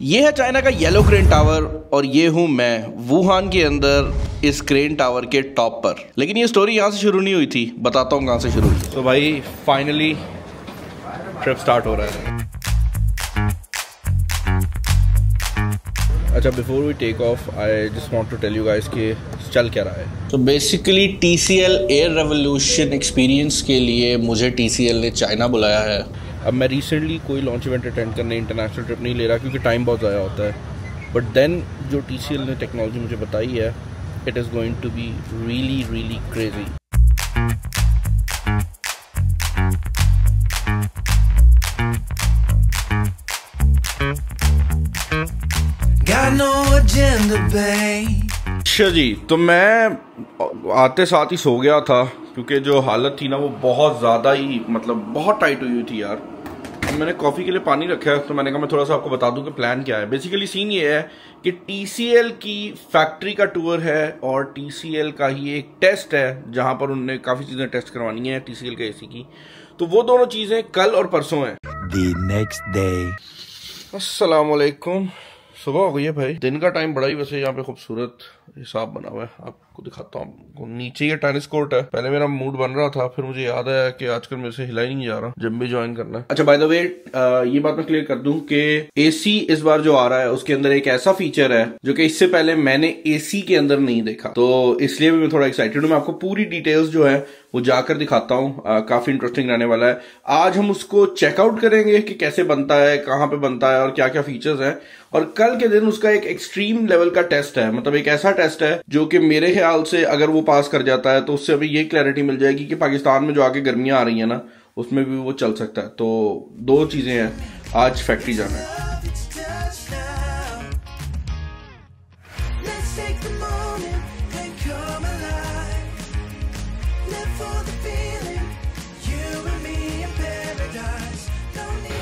ये है चाइना का येलो क्रेन टावर और ये हूँ मैं वुहान के अंदर इस क्रेन टावर के टॉप पर। लेकिन ये स्टोरी यहाँ से शुरू नहीं हुई थी, बताता हूँ कहाँ से शुरू हुई। तो भाई फाइनली ट्रिप स्टार्ट हो रहा है। अच्छा, before we take off I just want to tell you guys कि चल क्या रहा है। तो basically TCL air revolution experience के लिए मुझे TCL ने चाइना बुलाया है। अब मैं रिसेंटली कोई लॉन्च इवेंट अटेंड करने इंटरनेशनल ट्रिप नहीं ले रहा क्योंकि टाइम बहुत ज़्यादा होता है। बट देन जो TCL ने टेक्नोलॉजी मुझे बताई है, it is going to be really really crazy. अच्छा जी, तो मैं आते साथ ही सो गया था क्योंकि जो हालत थी ना वो बहुत ज़्यादा ही बहुत टाइट हुई थी यार। अब मैंने कॉफ़ी के लिए पानी रखा है तो मैंने कहा मैं थोड़ा सा आपको बता दूं कि प्लान क्या है। बेसिकली सीन ये है कि TCL की फैक्ट्री का टूर है और TCL का ही एक टेस्ट है जहां पर उन्होंने काफ़ी चीज़ें टेस्ट करवानी है TCL के AC की। तो वो दोनों चीज़ें कल और परसों हैं। The next day. अस्सलाम वालेकुम। सुबह हो गई है भाई। दिन का टाइम बड़ा ही वैसे यहाँ पे खूबसूरत हिसाब बना हुआ है, आपको दिखाता हूँ। नीचे ये टेनिस कोर्ट है। पहले मेरा मूड बन रहा था, फिर मुझे याद आया कि आजकल मेरे से हिला ही नहीं जा रहा, जिम भी ज्वाइन करना है। अच्छा, बाय द वे ये बात मैं क्लियर कर दूं कि AC इस बार जो आ रहा है उसके अंदर एक ऐसा फीचर है जो कि इससे पहले मैंने AC के अंदर नहीं देखा, तो इसलिए भी मैं थोड़ा एक्साइटेड हूँ। मैं आपको पूरी डिटेल्स जो है वो जाकर दिखाता हूँ। काफी इंटरेस्टिंग रहने वाला है। आज हम उसको चेकआउट करेंगे कि कैसे बनता है, कहाँ पे बनता है और क्या क्या फीचर्स हैं। और कल के दिन उसका एक एक्सट्रीम लेवल का टेस्ट है, एक ऐसा टेस्ट है जो कि मेरे ख्याल से अगर वो पास कर जाता है तो उससे अभी ये क्लैरिटी मिल जाएगी कि पाकिस्तान में जो आगे गर्मियां आ रही है ना उसमें भी वो चल सकता है। तो दो चीजें हैं, आज फैक्ट्री जाना है।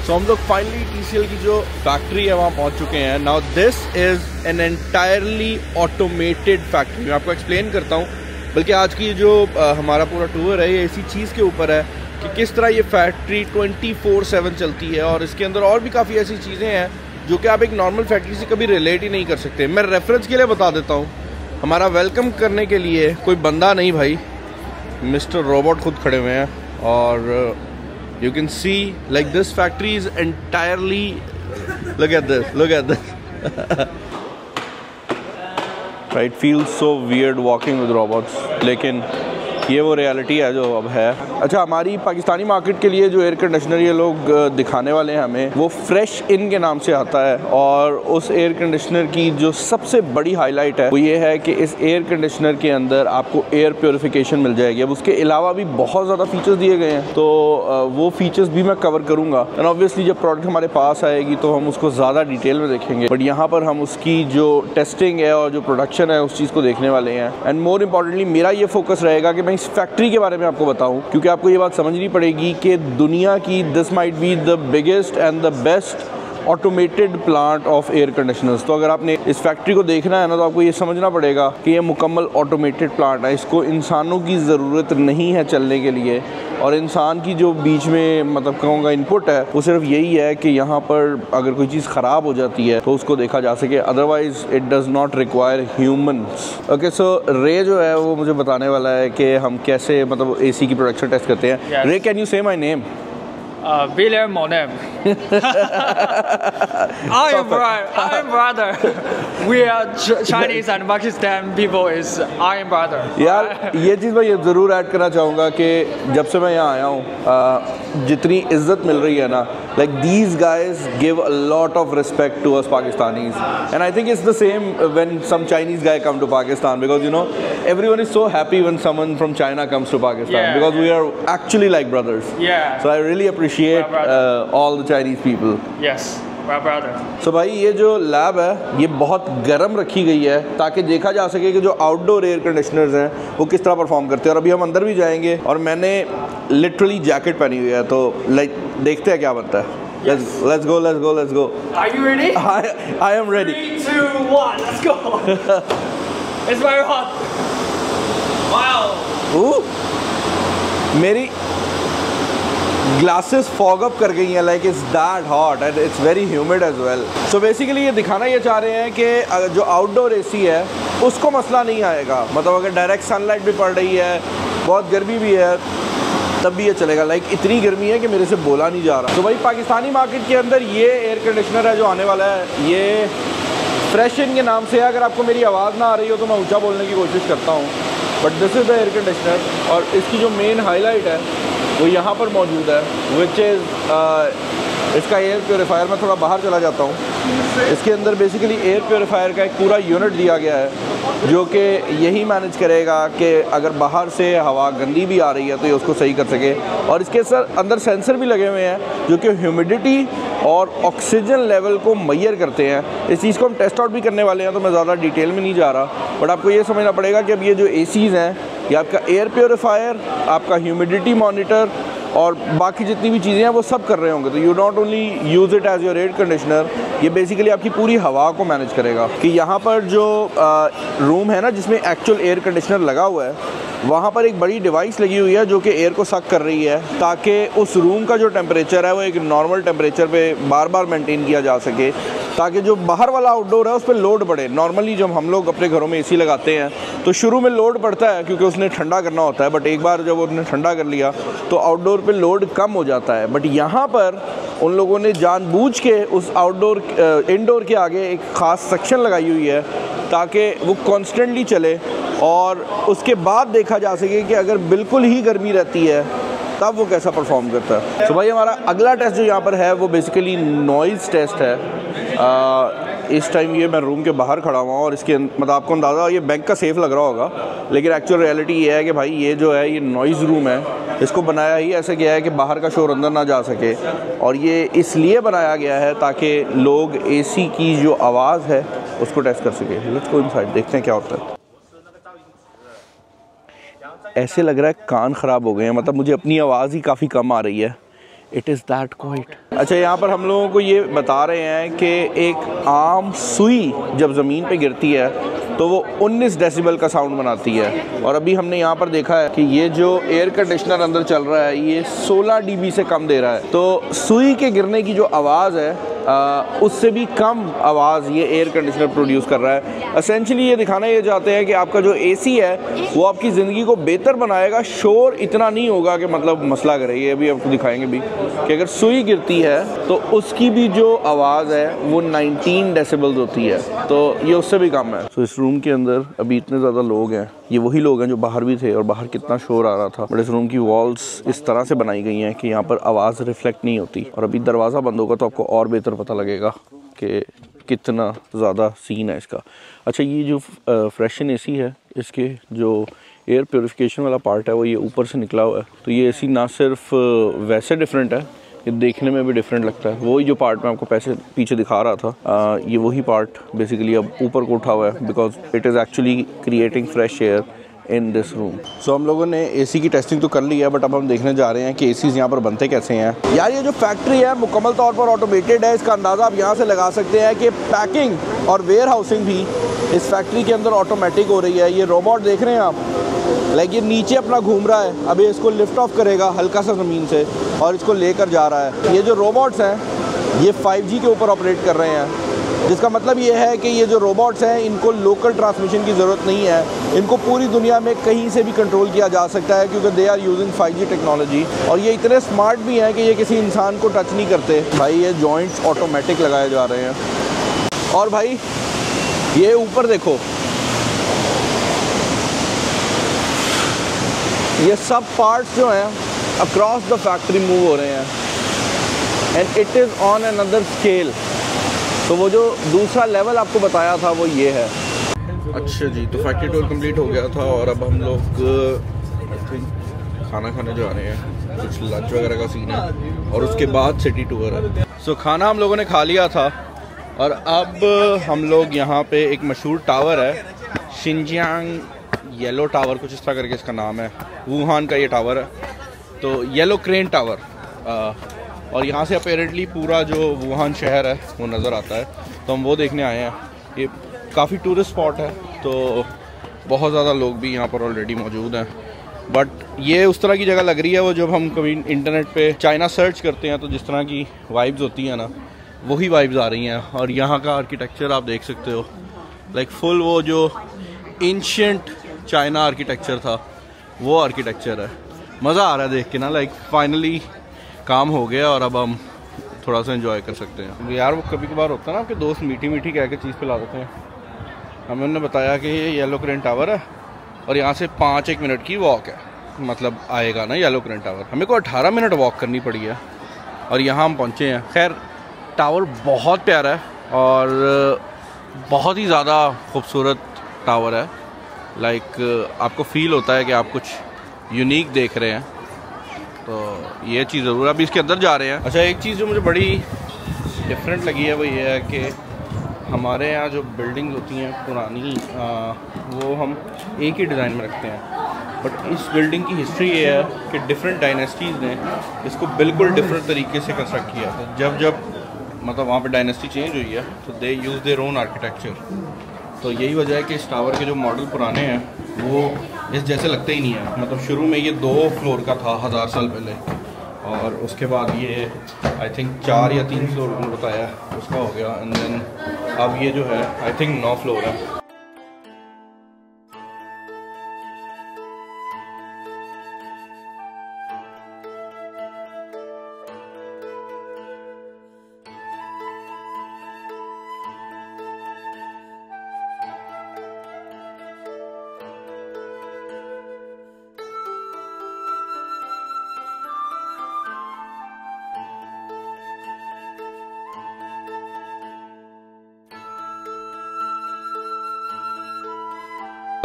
तो हम लोग फाइनली TCL की जो फैक्ट्री है वहां पहुंच चुके हैं। Now this is an entirely automated factory. मैं आपको एक्सप्लेन करता हूं, बल्कि आज की जो हमारा पूरा टूर है ये इसी चीज़ के ऊपर है कि किस तरह ये फैक्ट्री 24/7 चलती है। और इसके अंदर और भी काफ़ी ऐसी चीज़ें हैं जो कि आप एक नॉर्मल फैक्ट्री से कभी रिलेट ही नहीं कर सकते। मैं रेफरेंस के लिए बता देता हूँ, हमारा वेलकम करने के लिए कोई बंदा नहीं भाई, मिस्टर रोबोट खुद खड़े हुए हैं। और you can see like this factory is entirely, look at this right, feels so weird walking with robots, लेकिन ये वो रियलिटी है जो अब है। अच्छा, हमारी पाकिस्तानी मार्केट के लिए जो एयर कंडीशनर ये लोग दिखाने वाले हैं हमें, वो फ्रेश इन के नाम से आता है। और उस एयर कंडीशनर की जो सबसे बड़ी हाईलाइट है वो ये है कि इस एयर कंडीशनर के अंदर आपको एयर प्योरिफिकेशन मिल जाएगी। अब उसके अलावा भी बहुत ज़्यादा फीचर्स दिए गए हैं, तो वो फीचर्स भी मैं कवर करूँगा। एंड ऑब्वियसली जब प्रोडक्ट हमारे पास आएगी तो हम उसको ज़्यादा डिटेल में देखेंगे, बट यहाँ पर हम उसकी जो टेस्टिंग है और जो प्रोडक्शन है उस चीज़ को देखने वाले हैं। एंड मोर इम्पॉर्टेंटली मेरा ये फोकस रहेगा कि मैं इस फैक्ट्री के बारे में आपको बताऊं, क्योंकि आपको ये बात समझनी पड़ेगी कि दुनिया की this might be the biggest and the best automated plant of air conditioners. तो अगर आपने इस फैक्ट्री को देखना है ना तो आपको ये समझना पड़ेगा कि ये मुकम्मल ऑटोमेटेड प्लांट है। इसको इंसानों की ज़रूरत नहीं है चलने के लिए, और इंसान की जो बीच में कहूँगा इनपुट है वो सिर्फ यही है कि यहाँ पर अगर कोई चीज़ ख़राब हो जाती है तो उसको देखा जा सके, otherwise it does not require humans. Okay, so रे जो है वो मुझे बताने वाला है कि हम कैसे AC की प्रोडक्शन टेस्ट करते हैं। रे, कैन यू से my name? William Monem. I am brother. We are Chinese and Pakistan people is I am brother. यार ये चीज़ मैं ये ज़रूर ऐड करना चाहूँगा कि जब से मैं यहाँ आया हूँ जितनी इज्जत मिल रही है ना, like these guys give a lot of respect to us Pakistanis, and I think it's the same when some Chinese guy come to Pakistan, because everyone is so happy when someone from China comes to Pakistan, because we are actually like brothers. So I really appreciate all the Chinese people. Yes. So भाई ये जो lab है ये बहुत गर्म रखी गई है ताकि देखा जा सके कि जो आउटडोर एयर कंडीशनर्स हैं वो किस तरह परफॉर्म करते हैं। और अभी हम अंदर भी जाएंगे और मैंने लिटरली जैकेट पहनी हुई है, तो देखते हैं क्या बनता है। Let's go. Are you ready? I am ready. 3, 2, 1, let's go. It's very hot. Wow. मेरी ग्लासेस फॉग अप कर गई हैं, like it's that hot and it's very humid as well. So basically ये दिखाना ये चाह रहे हैं कि जो आउटडोर एसी है उसको मसला नहीं आएगा, मतलब अगर डायरेक्ट सनलाइट भी पड़ रही है, बहुत गर्मी भी है, तब भी ये चलेगा। लाइक इतनी गर्मी है कि मेरे से बोला नहीं जा रहा। तो भाई पाकिस्तानी मार्केट के अंदर ये एयर कंडीशनर है जो आने वाला है, ये फ्रेश इन के नाम से है। अगर आपको मेरी आवाज़ ना आ रही हो तो मैं ऊंचा बोलने की कोशिश करता हूँ, but this is the air conditioner. और इसकी जो मेन हाईलाइट है वो यहाँ पर मौजूद है, विच इज़ इसका एयर प्योरीफायर। मैं थोड़ा बाहर चला जाता हूँ। इसके अंदर बेसिकली एयर प्योरीफायर का एक पूरा यूनिट दिया गया है जो कि यही मैनेज करेगा कि अगर बाहर से हवा गंदी भी आ रही है तो ये उसको सही कर सके। और इसके अंदर सेंसर भी लगे हुए हैं जो कि ह्यूमिडिटी और ऑक्सीजन लेवल को मेजर करते हैं। इस चीज़ को हम टेस्ट आउट भी करने वाले हैं, तो मैं ज़्यादा डिटेल में नहीं जा रहा, बट आपको ये समझना पड़ेगा कि अब ये जो एसीज़ हैं, ये आपका एयर प्योरीफायर, आपका ह्यूमिडिटी मॉनिटर और बाकी जितनी भी चीज़ें हैं वो सब कर रहे होंगे। तो you not only use it as your air conditioner, ये बेसिकली आपकी पूरी हवा को मैनेज करेगा। कि यहाँ पर जो रूम है ना जिसमें एक्चुअल एयर कंडीशनर लगा हुआ है, वहाँ पर एक बड़ी डिवाइस लगी हुई है जो कि एयर को सक कर रही है, ताकि उस रूम का जो टेम्परेचर है वो एक नॉर्मल टेम्परेचर पे बार बार मेंटेन किया जा सके, ताकि जो बाहर वाला आउटडोर है उस पर लोड बढ़े। नॉर्मली जब हम लोग अपने घरों में एसी लगाते हैं तो शुरू में लोड पड़ता है क्योंकि उसने ठंडा करना होता है, बट एक बार जब उसने ठंडा कर लिया तो आउटडोर पे लोड कम हो जाता है। बट यहाँ पर उन लोगों ने जानबूझ के उस आउटडोर इनडोर के आगे एक ख़ास सेक्शन लगाई हुई है ताकि वो कॉन्स्टेंटली चले और उसके बाद देखा जा सके कि अगर बिल्कुल ही गर्मी रहती है तब वो कैसा परफॉर्म करता है। तो भाई हमारा अगला टेस्ट जो यहाँ पर है वो बेसिकली नॉइज़ टेस्ट है। इस टाइम ये मैं रूम के बाहर खड़ा हुआ हूँ और इसके मतलब आपको अंदाज़ा ये बैंक का सेफ़ लग रहा होगा, लेकिन एक्चुअल रियलिटी ये है कि भाई ये जो है ये नॉइज़ रूम है। इसको बनाया ही ऐसे गया है कि बाहर का शोर अंदर ना जा सके, और ये इसलिए बनाया गया है ताकि लोग एसी की जो आवाज़ है उसको टेस्ट कर सके। लेट्स गो इनसाइड, देखते हैं क्या होता है। ऐसे लग रहा है कान ख़राब हो गए हैं, मतलब मुझे अपनी आवाज़ ही काफ़ी कम आ रही है। It is that quite. अच्छा, यहाँ पर हम लोगों को ये बता रहे हैं कि एक आम सुई जब ज़मीन पे गिरती है तो वो 19 डेसिबल का साउंड बनाती है, और अभी हमने यहाँ पर देखा है कि ये जो एयर कंडीशनर अंदर चल रहा है ये 16 dB से कम दे रहा है। तो सुई के गिरने की जो आवाज़ है उससे भी कम आवाज़ ये एयर कंडीशनर प्रोड्यूस कर रहा है। एसेंशियली ये दिखाना ये चाहते हैं कि आपका जो एसी है वो आपकी ज़िंदगी को बेहतर बनाएगा, शोर इतना नहीं होगा कि मतलब मसला करे। ये अभी आपको दिखाएंगे भी कि अगर सुई गिरती है तो उसकी भी जो आवाज़ है वो 19 डेसिबल्स होती है, तो ये उससे भी कम है। तो इस रूम के अंदर अभी इतने ज़्यादा लोग हैं, ये वही लोग हैं जो बाहर भी थे और बाहर कितना शोर आ रहा था, बट इस रूम की वॉल्स इस तरह से बनाई गई हैं कि यहाँ पर आवाज़ रिफ्लेक्ट नहीं होती। और अभी दरवाज़ा बंद होगा तो आपको और बेहतर पता लगेगा कि कितना ज़्यादा सीन है इसका। अच्छा, ये जो फ्रेशन एसी है इसके जो एयर प्योरीफिकेशन वाला पार्ट है वो ये ऊपर से निकला हुआ है, तो ये एसी ना सिर्फ वैसे डिफरेंट है, ये देखने में भी डिफरेंट लगता है। वही जो पार्ट मैं आपको पीछे दिखा रहा था, ये वही पार्ट बेसिकली अब ऊपर को उठा हुआ है because it is actually creating fresh air in this room. So हम लोगों ने एसी की टेस्टिंग तो कर ली है, बट अब हम देखने जा रहे हैं कि एसीज़ यहाँ पर बनते कैसे हैं। यार ये जो फैक्ट्री है मुकम्मल तौर पर ऑटोमेटेड है, इसका अंदाज़ा आप यहाँ से लगा सकते हैं कि पैकिंग और वेयर हाउसिंग भी इस फैक्ट्री के अंदर ऑटोमेटिक हो रही है। ये रोबोट देख रहे हैं आप, लाइक ये नीचे अपना घूम रहा है, अभी इसको लिफ्ट ऑफ करेगा हल्का सा ज़मीन से और इसको लेकर जा रहा है। ये जो रोबोट्स हैं ये 5G के ऊपर ऑपरेट कर रहे हैं, जिसका मतलब ये है कि ये जो रोबोट्स हैं इनको लोकल ट्रांसमिशन की ज़रूरत नहीं है, इनको पूरी दुनिया में कहीं से भी कंट्रोल किया जा सकता है क्योंकि they are using 5G technology. और ये इतने स्मार्ट भी हैं कि ये किसी इंसान को टच नहीं करते। भाई ये जॉइंट्स ऑटोमेटिक लगाए जा रहे हैं, और भाई ये ऊपर देखो, ये सब पार्ट्स जो हैं अक्रॉस द फैक्ट्री मूव हो रहे हैं, and it is on another scale. तो वो जो दूसरा लेवल आपको बताया था वो ये है। अच्छा जी, तो फैक्ट्री टूर कंप्लीट हो गया था और अब हम लोग आई थिंक खाना खाने जा रहे हैं, कुछ लंच वगैरह का सीन है और उसके बाद सिटी टूर है। सो खाना हम लोगों ने खा लिया था और अब हम लोग यहाँ पे एक मशहूर टावर है, शिनजियांग येलो टावर कुछ इस तरह करके इसका नाम है, वुहान का ये टावर है, तो येलो क्रेन टावर, और यहाँ से अपेरेंटली पूरा जो वुहान शहर है वो नज़र आता है, तो हम वो देखने आए हैं। ये काफ़ी टूरिस्ट स्पॉट है, तो बहुत ज़्यादा लोग भी यहाँ पर ऑलरेडी मौजूद हैं। बट ये उस तरह की जगह लग रही है वो जब हम कभी इंटरनेट पे चाइना सर्च करते हैं तो जिस तरह की वाइब्स होती हैं ना, वही वाइब्स आ रही हैं। और यहाँ का आर्किटेक्चर आप देख सकते हो, लाइक फुल वो जो एंशिएंट चाइना आर्किटेक्चर था वो आर्किटेक्चर है। मज़ा आ रहा है देख के ना, लाइक फाइनली काम हो गया और अब हम थोड़ा सा एंजॉय कर सकते हैं। यार वो कभी कभार होता है ना, आपके दोस्त मीठी मीठी कह के चीज़ पे ला देते हैं। हमें उन्होंने बताया कि ये येलो क्रेन टावर है और यहाँ से 5-1 मिनट की वॉक है, मतलब आएगा ना येलो क्रेन टावर। हमें को 18 मिनट वॉक करनी पड़ी है और यहाँ हम पहुँचे हैं। खैर टावर बहुत प्यारा है और बहुत ही ज़्यादा खूबसूरत टावर है। लाइक आपको फील होता है कि आप कुछ यूनिक देख रहे हैं, तो ये चीज़ ज़रूर। अभी इसके अंदर जा रहे हैं। अच्छा, एक चीज़ जो मुझे बड़ी डिफरेंट लगी है वो ये है कि हमारे यहाँ जो बिल्डिंग्स होती हैं पुरानी, वो हम एक ही डिज़ाइन में रखते हैं, बट इस बिल्डिंग की हिस्ट्री ये है कि डिफरेंट डायनेस्टीज़ ने इसको बिल्कुल डिफरेंट तरीके से कंस्ट्रक्ट किया था। जब मतलब वहाँ पे डायनेस्टी चेंज हुई है तो दे यूज़ देयर ओन आर्किटेक्चर। तो यही वजह है कि इस टावर के जो मॉडल पुराने हैं वो इस जैसे लगते ही नहीं है। मतलब शुरू में ये 2 फ्लोर का था 1000 साल पहले, और उसके बाद ये आई थिंक 4 या 3 फ्लोर उन्होंने बताया उसका हो गया, एंड देन अब ये जो है आई थिंक 9 फ्लोर है।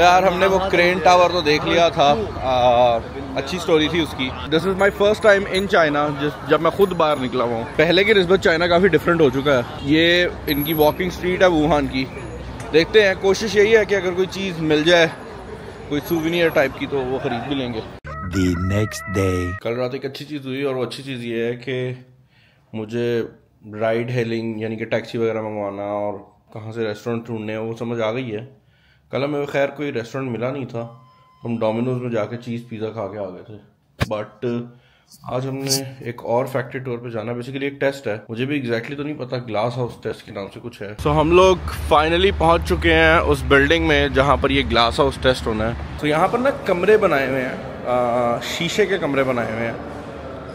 यार हमने वो क्रेन टावर तो देख लिया था, अच्छी स्टोरी थी उसकी। This is my first time in China, जब मैं खुद बाहर निकला हुआ हूँ। पहले की निस्बत चाइना काफ़ी डिफरेंट हो चुका है। ये इनकी वॉकिंग स्ट्रीट है वुहान की। देखते हैं, कोशिश यही है कि अगर कोई चीज़ मिल जाए कोई सूवेनियर टाइप की तो वो खरीद भी लेंगे। The next day. कल रात एक अच्छी चीज़ हुई, और वो अच्छी चीज़ ये है कि मुझे राइड हेलिंग यानी कि टैक्सी वगैरह मंगवाना और कहाँ से रेस्टोरेंट ढूंढने वो समझ आ गई है। कल हमें खैर कोई रेस्टोरेंट मिला नहीं था, हम डोमिनोज में जाके चीज़ पिज़्ज़ा खा के आ गए थे। बट आज हमने एक और फैक्ट्री टूर पे जाना, बेसिकली एक टेस्ट है, मुझे भी एग्जैक्टली तो नहीं पता, ग्लास हाउस टेस्ट के नाम से कुछ है। सो हम लोग फाइनली पहुंच चुके हैं उस बिल्डिंग में जहां पर ये ग्लास हाउस टेस्ट होना है। तो यहाँ पर ना कमरे बनाए हुए हैं, शीशे के कमरे बनाए हुए हैं,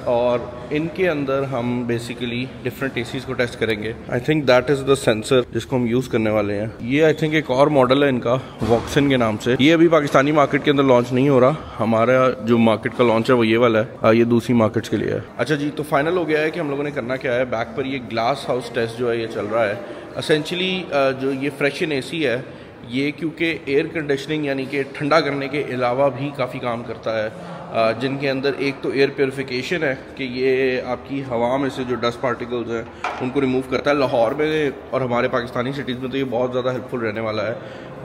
और इनके अंदर हम बेसिकली डिफरेंट एसीज को टेस्ट करेंगे। I think that is the sensor जिसको हम यूज़ करने वाले हैं। ये आई थिंक एक और मॉडल है इनका, वॉक्सन के नाम से। ये अभी पाकिस्तानी मार्केट के अंदर लॉन्च नहीं हो रहा, हमारा जो मार्केट का लॉन्च है वो ये वाला है, ये दूसरी मार्केट्स के लिए है। अच्छा जी, तो फाइनल हो गया है कि हम लोगों ने करना क्या है। बैक पर ये ग्लास हाउस टेस्ट जो है ये चल रहा है। असेंशली जो ये फ्रेशन एसी है ये, क्योंकि एयर कंडीशनिंग यानी कि ठंडा करने के अलावा भी काफ़ी काम करता है, जिनके अंदर एक तो एयर प्योरिफिकेशन है कि ये आपकी हवा में से जो डस्ट पार्टिकल्स हैं उनको रिमूव करता है। लाहौर में और हमारे पाकिस्तानी सिटीज़ में तो ये बहुत ज़्यादा हेल्पफुल रहने वाला है।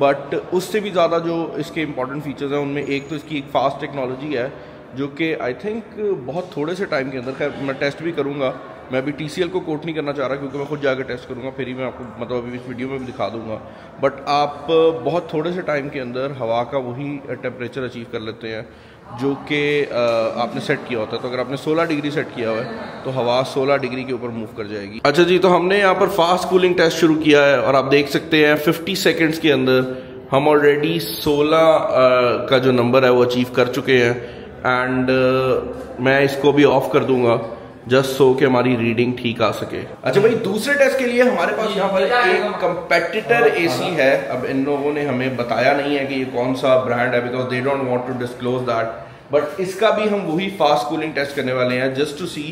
बट उससे भी ज़्यादा जो इसके इंपॉर्टेंट फीचर्स हैं उनमें एक तो इसकी एक फास्ट टेक्नोलॉजी है, जो कि आई थिंक बहुत थोड़े से टाइम के अंदर, खैर मैं टेस्ट भी करूँगा, मैं अभी TCL को कोट नहीं करना चाह रहा क्योंकि मैं खुद जाकर टेस्ट करूँगा, फिर ही मैं आपको मतलब अभी इस वीडियो में भी दिखा दूँगा। बट आप बहुत थोड़े से टाइम के अंदर हवा का वही टेम्परेचर अचीव कर लेते हैं जो कि आपने सेट किया होता है। तो अगर आपने 16 डिग्री सेट किया हुआ है तो हवा 16 डिग्री के ऊपर मूव कर जाएगी। अच्छा जी, तो हमने यहाँ पर फास्ट कूलिंग टेस्ट शुरू किया है और आप देख सकते हैं 50 सेकेंड्स के अंदर हम ऑलरेडी 16 का जो नंबर है वो अचीव कर चुके हैं। एंड मैं इसको भी ऑफ कर दूंगा जस्ट सो कि हमारी रीडिंग ठीक आ सके। अच्छा भाई, दूसरे टेस्ट के लिए हमारे पास यहाँ पर एक कंपेटिटर एसी है। अब इन लोगों ने हमें बताया नहीं है कि ये कौन सा ब्रांड है, because they don't want to disclose that. But इसका भी हम वही फास्ट कूलिंग टेस्ट करने वाले हैं जस्ट टू सी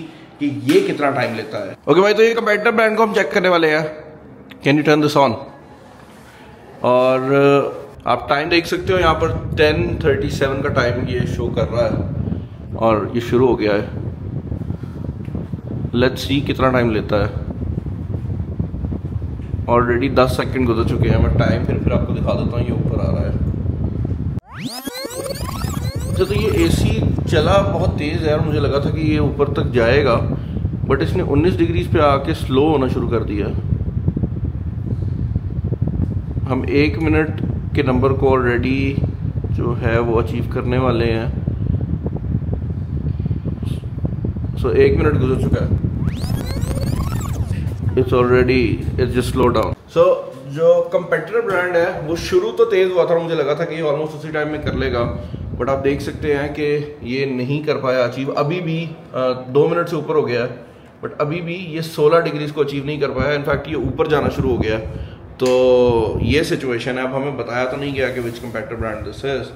कि ये कितना टाइम लेता है। ओके भाई, तो ये कंपेटिटर ब्रांड को हम चेक करने वाले हैं। Can U turn this on? और आप टाइम देख सकते हो यहाँ पर 10:37 का टाइम ये शो कर रहा है और ये शुरू हो गया है। लेट्स सी कितना टाइम लेता है। ऑलरेडी 10 सेकंड गुजर चुके हैं। मैं टाइम फिर आपको दिखा देता हूँ, ये ऊपर आ रहा है। अच्छा, तो ये एसी चला बहुत तेज़ है और मुझे लगा था कि ये ऊपर तक जाएगा, बट इसने 19 डिग्री पे आके स्लो होना शुरू कर दिया। हम 1 मिनट के नंबर को ऑलरेडी जो है वो अचीव करने वाले हैं। सो 1 मिनट गुजर चुका है, it's already it's just slow down. So जो कंपेटिटर ब्रांड है वो शुरू तो तेज़ हुआ था, मुझे लगा था कि ये ऑलमोस्ट उसी टाइम में कर लेगा, बट आप देख सकते हैं कि ये नहीं कर पाया अचीव। अभी भी 2 मिनट से ऊपर हो गया है, बट अभी भी ये 16 डिग्रीज को अचीव नहीं कर पाया। इनफैक्ट ये ऊपर जाना शुरू हो गया है। तो ये सिचुएशन है। अब हमें बताया तो नहीं गया कि which competitor brand this is,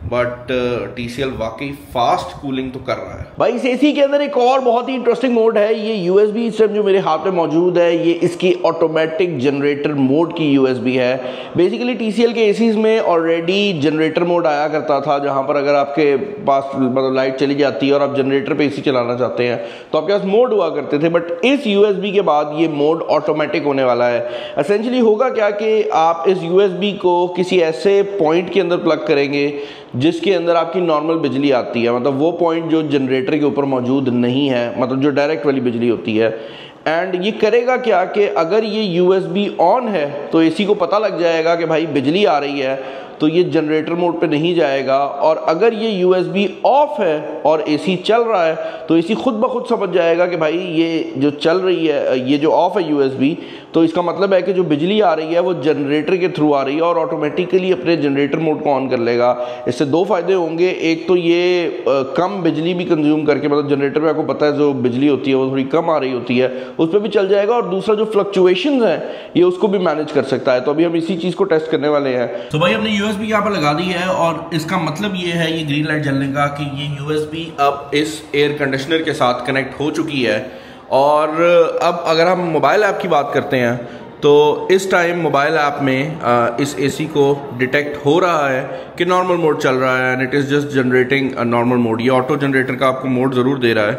but TCL वाकई फास्ट कूलिंग तो कर रहा है भाई। इस एसी के अंदर एक और बहुत ही इंटरेस्टिंग मोड है, ये USB इस टाइम जो मेरे हाथ में मौजूद है, ये इसकी ऑटोमेटिक जनरेटर मोड की USB है। बेसिकली TCL के एसीज में ऑलरेडी जनरेटर मोड आया करता था, जहां पर अगर आपके पास मतलब लाइट चली जाती है और आप जनरेटर पे एसी चलाना चाहते हैं तो आपके पास मोड हुआ करते थे, बट इस USB के बाद ये मोड ऑटोमेटिक होने वाला है। एसेंशियली होगा क्या कि आप इस USB को किसी ऐसे पॉइंट के अंदर प्लग करेंगे जिसके अंदर आपकी नॉर्मल बिजली आती है, मतलब वो पॉइंट जो जनरेटर के ऊपर मौजूद नहीं है, मतलब जो डायरेक्ट वाली बिजली होती है। एंड ये करेगा क्या कि अगर ये USB ऑन है तो एसी को पता लग जाएगा कि भाई बिजली आ रही है, तो ये जनरेटर मोड पे नहीं जाएगा। और अगर ये USB ऑफ है और एसी चल रहा है तो एसी खुद ब खुद समझ जाएगा कि भाई ये जो चल रही है, ये जो ऑफ है USB, तो इसका मतलब है कि जो बिजली आ रही है वो जनरेटर के थ्रू आ रही है और ऑटोमेटिकली अपने जनरेटर मोड को ऑन कर लेगा। इससे 2 फायदे होंगे, एक तो ये कम बिजली भी कंज्यूम करके, मतलब जनरेटर में आपको पता है जो बिजली होती है वो थोड़ी कम आ रही होती है, उस पर भी चल जाएगा। और दूसरा जो फ्लक्चुएशंस हैं ये उसको भी मैनेज कर सकता है। तो अभी हम इसी चीज़ को टेस्ट करने वाले हैं। तो भाई हमने USB यहाँ पर लगा दी है और इसका मतलब ये है, ये ग्रीन लाइट जलने का, कि ये USB अब इस एयर कंडीशनर के साथ कनेक्ट हो चुकी है। और अब अगर हम मोबाइल ऐप की बात करते हैं तो इस टाइम मोबाइल ऐप में इस एसी को डिटेक्ट हो रहा है कि नॉर्मल मोड चल रहा है, and it is just generating a normal mode. ये ऑटो जनरेटर का आपको मोड ज़रूर दे रहा है,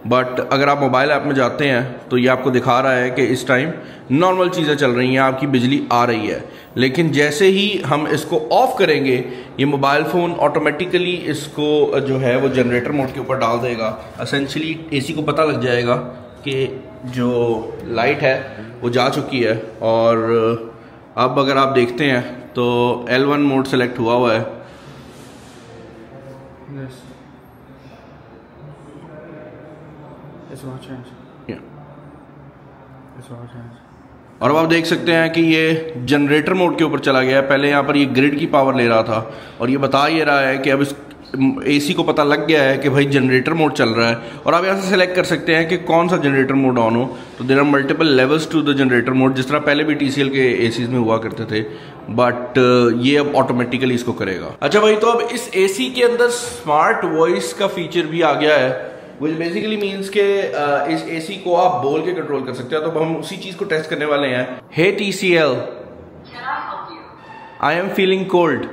बट अगर आप मोबाइल ऐप में जाते हैं तो ये आपको दिखा रहा है कि इस टाइम नॉर्मल चीज़ें चल रही हैं, आपकी बिजली आ रही है। लेकिन जैसे ही हम इसको ऑफ करेंगे ये मोबाइल फ़ोन ऑटोमेटिकली इसको जो है वो जनरेटर मोड के ऊपर डाल देगा। एसेंशियली एसी को पता लग जाएगा कि जो लाइट है वो जा चुकी है। और अब अगर आप देखते हैं तो L1 मोड सेलेक्ट हुआ है। Yes. It's all changed. Yeah. It's all changed. और अब आप देख सकते हैं कि ये जनरेटर मोड के ऊपर चला गया है। पहले यहाँ पर ये ग्रिड की पावर ले रहा था और ये बता ये रहा है कि अब इस एसी को पता लग गया है कि भाई जनरेटर मोड चल रहा है। और आप यहाँ से सेलेक्ट कर सकते हैं कि कौन सा जनरेटर मोड ऑन हो। तो there are multiple levels to the generator mode, जिस तरह पहले भी TCL के एसीज में हुआ करते थे, बट ये अब ऑटोमेटिकली इसको करेगा। अच्छा भाई, तो अब इस एसी के अंदर स्मार्ट वॉइस का फीचर भी आ गया है, which basically means के इस एसी को आप बोल के कंट्रोल कर सकते हैं। तो हम उसी चीज को टेस्ट करने वाले हैं। Hey TCL, Can I help you? I am feeling cold.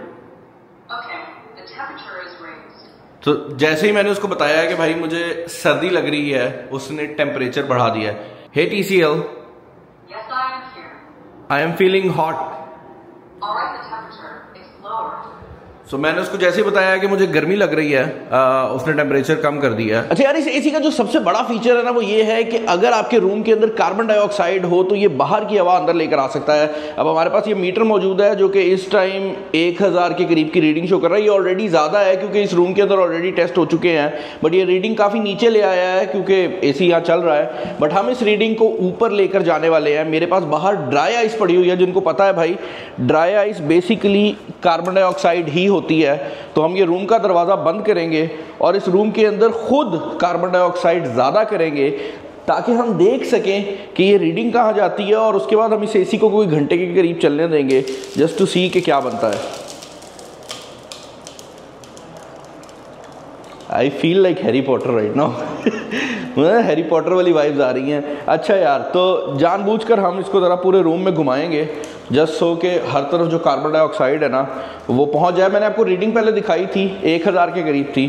Okay, the temperature is raised. तो जैसे ही मैंने उसको बताया कि भाई मुझे सर्दी लग रही है, उसने टेम्परेचर बढ़ा दिया है। Hey TCL, Yes, I am here. I am feeling hot. Alright, the temperature is lower. सो मैंने उसको जैसे ही बताया कि मुझे गर्मी लग रही है, उसने टेम्परेचर कम कर दिया है। अच्छा यार, इस एसी का जो सबसे बड़ा फीचर है ना वो ये है कि अगर आपके रूम के अंदर कार्बन डाइऑक्साइड हो तो ये बाहर की हवा अंदर लेकर आ सकता है। अब हमारे पास ये मीटर मौजूद है जो कि इस टाइम 1000 के करीब की रीडिंग शो कर रहा है। ये ऑलरेडी ज़्यादा है क्योंकि इस रूम के अंदर ऑलरेडी टेस्ट हो चुके हैं, बट ये रीडिंग काफ़ी नीचे ले आया है क्योंकि एसी यहाँ चल रहा है। बट हम इस रीडिंग को ऊपर लेकर जाने वाले हैं। मेरे पास बाहर ड्राई आइस पड़ी हुई है, जिनको पता है भाई dry ice basically carbon dioxide ही होती है। तो हम ये रूम का दरवाज़ा बंद करेंगे और इस रूम के अंदर खुद कार्बन डाइऑक्साइड ज़्यादा करेंगे ताकि हम देख सकें कि ये रीडिंग कहाँ जाती है। और उसके बाद हम इस एसी को कोई घंटे के करीब चलने देंगे जस्ट टू सी कि क्या बनता है। I feel like Harry Potter right now. Harry Potter वाली वाइब्स आ रही हैं। अच्छा यार, तो जानबूझकर हम इसको ज़रा पूरे रूम में घुमाएंगे जस्ट सो कि हर तरफ जो कार्बन डाइऑक्साइड है ना वो पहुंच जाए। मैंने आपको रीडिंग पहले दिखाई थी, 1000 के करीब थी।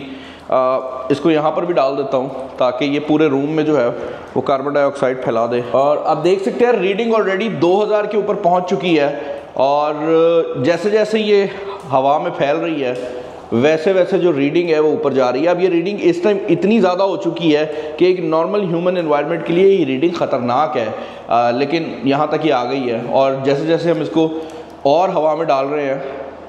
इसको यहाँ पर भी डाल देता हूँ ताकि ये पूरे रूम में जो है वो कार्बन डाइऑक्साइड फैला दे। और आप देख सकते हैं रीडिंग ऑलरेडी 2000 के ऊपर पहुँच चुकी है। और जैसे जैसे ये हवा में फैल रही है वैसे वैसे जो रीडिंग है वो ऊपर जा रही है। अब ये रीडिंग इस टाइम इतनी ज़्यादा हो चुकी है कि एक नॉर्मल ह्यूमन एनवायरनमेंट के लिए ये रीडिंग ख़तरनाक है, लेकिन यहाँ तक ये आ गई है। और जैसे जैसे हम इसको और हवा में डाल रहे हैं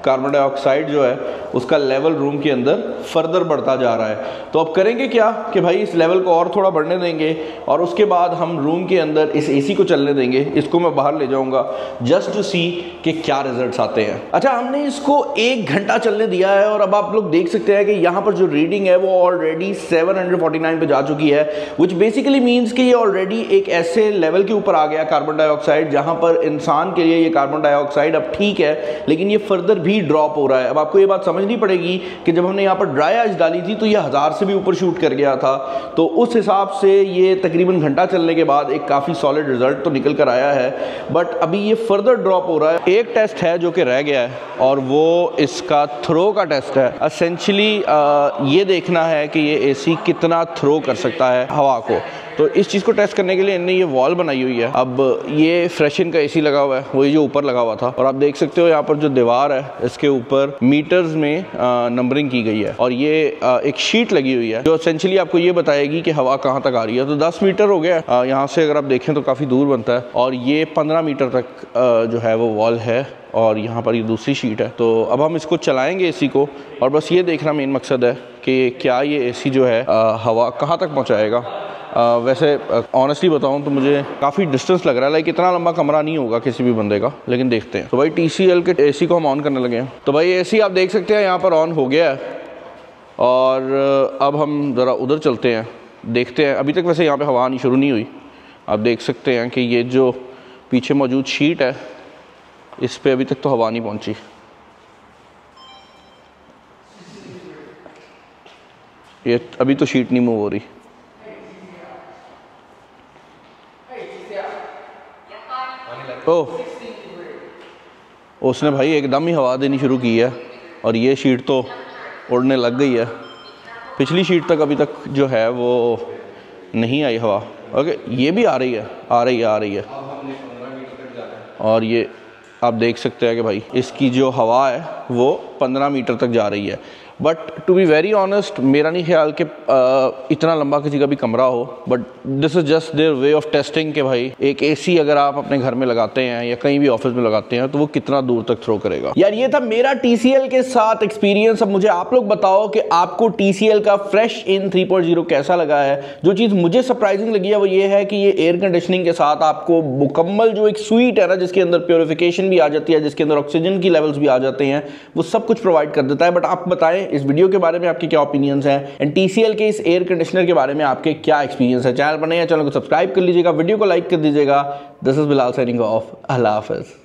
कार्बन डाइऑक्साइड जो है उसका लेवल रूम के अंदर फर्दर बढ़ता जा रहा है। तो अब करेंगे क्या कि भाई इस लेवल को और थोड़ा बढ़ने देंगे और उसके बाद हम रूम के अंदर इस एसी को चलने देंगे। इसको मैं बाहर ले जाऊंगा जस्ट टू सी कि क्या रिजल्ट्स आते हैं। अच्छा, हमने इसको 1 घंटा चलने दिया है और अब आप लोग देख सकते हैं कि यहाँ पर जो रीडिंग है वो ऑलरेडी 749 पे जा चुकी है, विच बेसिकली मीन्स कि ये ऑलरेडी एक ऐसे लेवल के ऊपर आ गया कार्बन डाइऑक्साइड जहाँ पर इंसान के लिए ये कार्बन डाइऑक्साइड अब ठीक है, लेकिन ये फर्दर भी ड्रॉप हो रहा है। अब आपको ये बात समझनी पड़ेगी कि जब हमने यहाँ पर ड्राई आइस डाली थी तो ये 1000 से भी ऊपर शूट कर गया था, तो उस हिसाब से ये तकरीबन घंटा चलने के बाद एक काफ़ी सॉलिड रिजल्ट तो निकल कर आया है, बट अभी ये फर्दर ड्रॉप हो रहा है। एक टेस्ट है जो कि रह गया है और वो इसका थ्रो का टेस्ट है। एसेंशियली ये देखना है कि ये एसी कितना थ्रो कर सकता है हवा को, तो इस चीज़ को टेस्ट करने के लिए इन्होंने ये वॉल बनाई हुई है। अब ये फ्रेशन का एसी लगा हुआ है, वही जो ऊपर लगा हुआ था, और आप देख सकते हो यहाँ पर जो दीवार है इसके ऊपर मीटर्स में नंबरिंग की गई है और ये एक शीट लगी हुई है जो एसेंशियली आपको ये बताएगी कि हवा कहाँ तक आ रही है। तो 10 मीटर हो गया यहाँ से, अगर आप देखें तो काफ़ी दूर बनता है, और ये 15 मीटर तक जो है वो वॉल है और यहाँ पर ये दूसरी शीट है। तो अब हम इसको चलाएंगे एसी को, और बस ये देखना मेन मकसद है कि क्या ये एसी जो है हवा कहाँ तक पहुँचाएगा। वैसे ऑनेस्टली बताऊं तो मुझे काफ़ी डिस्टेंस लग रहा है, लाइक इतना लंबा कमरा नहीं होगा किसी भी बंदे का, लेकिन देखते हैं। तो भाई TCL के एसी को हम ऑन करने लगे हैं। तो भाई एसी आप देख सकते हैं यहाँ पर ऑन हो गया है, और अब हम ज़रा उधर चलते हैं, देखते हैं। अभी तक वैसे यहाँ पे हवा आनी शुरू नहीं हुई। आप देख सकते हैं कि ये जो पीछे मौजूद शीट है इस पर अभी तक तो हवा नहीं पहुँची। ये अभी तो शीट नहीं मूव हो रही। ओह, उसने भाई एकदम ही हवा देनी शुरू की है और ये शीट तो उड़ने लग गई है। पिछली शीट तक अभी तक जो है वो नहीं आई हवा। ओके, ये भी आ रही है, आ रही है। और ये आप देख सकते हैं कि भाई इसकी जो हवा है वो 15 मीटर तक जा रही है। But to be very honest, मेरा नहीं ख्याल कि इतना लंबा किसी का भी कमरा हो, but this is just their way of testing कि भाई एक एसी अगर आप अपने घर में लगाते हैं या कहीं भी ऑफिस में लगाते हैं तो वो कितना दूर तक थ्रो करेगा। यार ये था मेरा TCL के साथ एक्सपीरियंस। अब मुझे आप लोग बताओ कि आपको TCL का फ्रेश इन 3.0 कैसा लगा है। जो चीज़ मुझे सरप्राइजिंग लगी है वो ये है कि ये एयर कंडीशनिंग के साथ आपको मुकम्मल जो एक स्वीट है ना, जिसके अंदर प्योरिफिकेशन भी आ जाती है, जिसके अंदर ऑक्सीजन की लेवल्स भी आ जाते हैं, वो सब कुछ प्रोवाइड कर देता है। बट आप बताएं इस वीडियो के बारे में आपके क्या ओपिनियंस हैं, एंड TCL के इस एयर कंडीशनर के बारे में आपके क्या एक्सपीरियंस है। चैनल पर नए हैं, चैनल को सब्सक्राइब कर लीजिएगा, वीडियो को लाइक कर दीजिएगा। This is Bilal signing off. अल्लाह हाफिज़।